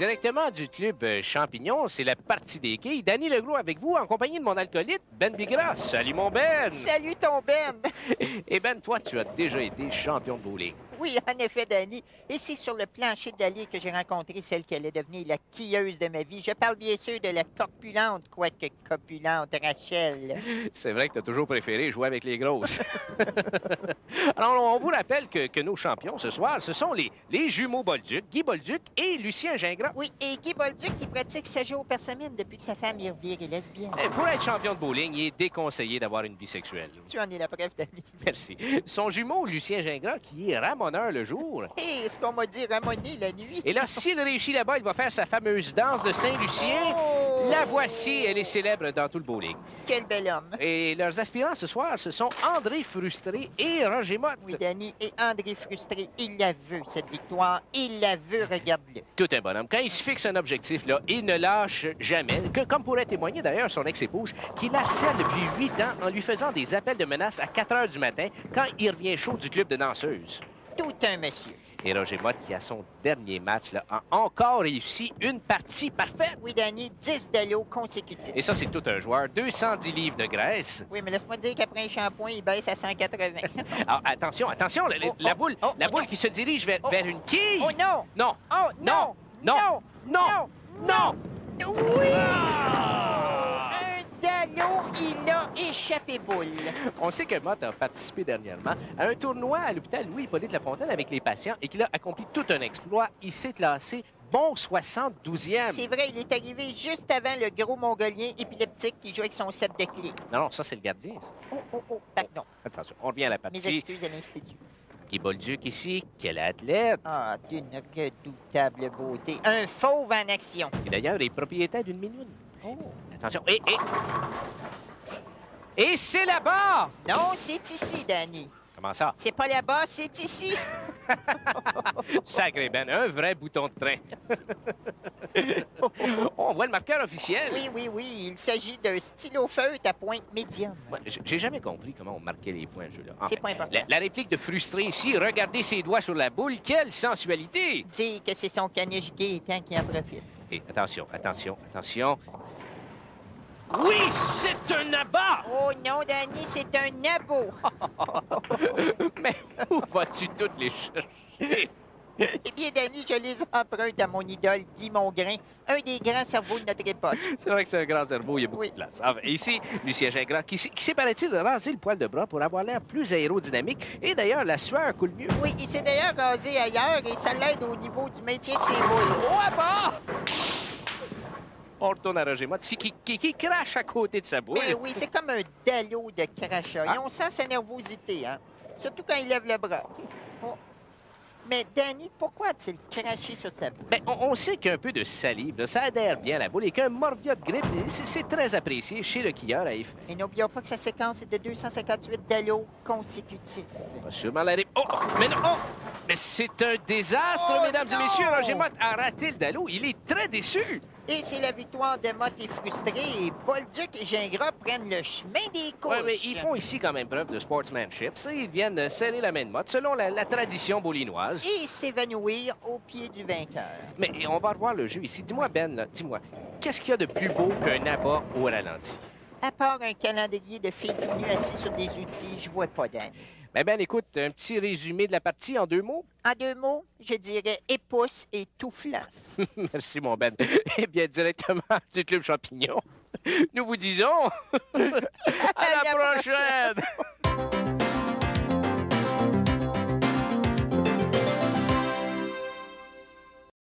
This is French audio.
directement du club Champignon, c'est la partie des quilles. Danny Legros avec vous, en compagnie de mon alcoolite, Ben Bigra. Salut, mon Ben! Salut, ton Ben! Et Ben, toi, tu as déjà été champion de bowling. Oui, en effet, Danny. Et c'est sur le plancher de l'allée que j'ai rencontré celle qui allait devenir la quilleuse de ma vie. Je parle bien sûr de la corpulente, quoique copulente, Rachel. C'est vrai que tu as toujours préféré jouer avec les grosses. Alors, on vous rappelle que nos champions ce soir, ce sont les jumeaux Bolduc, Guy Bolduc et Lucien Gingras. Oui, et Guy Bolduc qui pratique 7 jours par semaine depuis que sa femme y revire est lesbienne. Pour être champion de bowling, il est déconseillé d'avoir une vie sexuelle. Tu en es la preuve, Danny. Merci. Son jumeau, Lucien Gingras, qui est ramoneur le jour. Hé, ce qu'on m'a dit ramoner la nuit. Et là, s'il réussit là-bas, il va faire sa fameuse danse de Saint-Lucien. Oh! La voici, elle est célèbre dans tout le bowling. Quel bel homme. Et leurs aspirants ce soir, ce sont André Frustré et Roger Motte. Oui, Danny, et André frustré, il la veut, cette victoire. Il la veut, regarde-le. Tout un bonhomme. Quand il se fixe un objectif, là, il ne lâche jamais. Comme pourrait témoigner d'ailleurs son ex-épouse, qui l'harcèle depuis 8 ans en lui faisant des appels de menace à 4 heures du matin quand il revient chaud du club de danseuses. Tout un monsieur. Et Roger Motte, qui à son dernier match, là, a encore réussi une partie parfaite. Oui, Danny, 10 dallos consécutifs. Et ça, c'est tout un joueur. 210 livres de graisse. Oui, mais laisse-moi te dire qu'après un shampoing, il baisse à 180. Alors, attention, attention, la boule, non. qui se dirige vers une quille. Oh non! Non! Oh non! Non! Non! Non! Oui! Ah! Un dallo, il a échappé boule. On sait que Motte a participé dernièrement à un tournoi à l'hôpital Louis-Hippolyte Lafontaine avec les patients et qu'il a accompli tout un exploit. Il s'est classé bon 72e. C'est vrai, il est arrivé juste avant le gros mongolien épileptique qui joue avec son set de clés. Non, ça, c'est le gardien. Ça. Oh, pardon. Attention, on revient à la Mes partie. excuses à l'Institut. Guy Bolduc ici, quel athlète. Ah, d'une redoutable beauté. Un fauve en action. Et d'ailleurs, est propriétaire d'une minoune. Oh. Attention, et c'est là-bas! Non, c'est ici, Danny. Comment ça? C'est pas là-bas, c'est ici. Sacré Ben, un vrai bouton de train. On voit le marqueur officiel. Oui. Il s'agit d'un stylo feutre à pointe médium. Moi, j'ai jamais compris comment on marquait les points, ce jeu-là. C'est pas important. La réplique de Frustré ici, regardez ses doigts sur la boule, quelle sensualité! Dire que c'est son caniche gay tant qu'il en profite. Et attention. Oui, c'est un abat! Oh non, Danny, c'est un nabo. Mais où vas-tu toutes les chercher? Eh bien, Danny, je les emprunte à mon idole Guy Mongrain, un des grands cerveaux de notre époque. C'est vrai que c'est un grand cerveau, il y a beaucoup Oui. de place. Enfin, ici, Lucien Gingras, qui s'est, paraît-il, rasé le poil de bras pour avoir l'air plus aérodynamique. Et d'ailleurs, la sueur coule mieux. Oui, il s'est d'ailleurs rasé ailleurs et ça l'aide au niveau du maintien de ses boules. Oh, à bas! On retourne à Roger Motte, ici, qui crache à côté de sa boule. Mais oui, c'est comme un dallo de crachat. Et on sent sa nervosité, hein? Surtout quand il lève le bras. Oh. Mais Danny, pourquoi a-t-il craché sur sa boule? Ben, on sait qu'un peu de salive, là, ça adhère bien à la boule et qu'un morvia de grippe, c'est très apprécié chez le quilleur à effet. Et n'oublions pas que sa séquence est de 258 dallos consécutifs. On va sûrement l'arriver. Oh! Mais non! Oh! Mais c'est un désastre, Oh, mesdames non! et messieurs. Roger Motte a raté le dallo. Il est très déçu. Et c'est la victoire de Motte et frustré. Et Bolduc et Gingras prennent le chemin des couches. Oui, mais ils font ici quand même preuve de sportsmanship. Ils viennent serrer la main de Motte selon la tradition boulinoise. Et s'évanouir au pied du vainqueur. Mais on va revoir le jeu ici. Dis-moi, Ben, là, dis-moi, qu'est-ce qu'il y a de plus beau qu'un abat au ralenti? À part un calendrier de filles tout nues assis sur des outils, je vois pas Danny. Ben, écoute, un petit résumé de la partie en 2 mots. En 2 mots, je dirais épouse et toufflant. Merci, mon Ben. Eh bien, directement du Club Champignon, nous vous disons à la prochaine!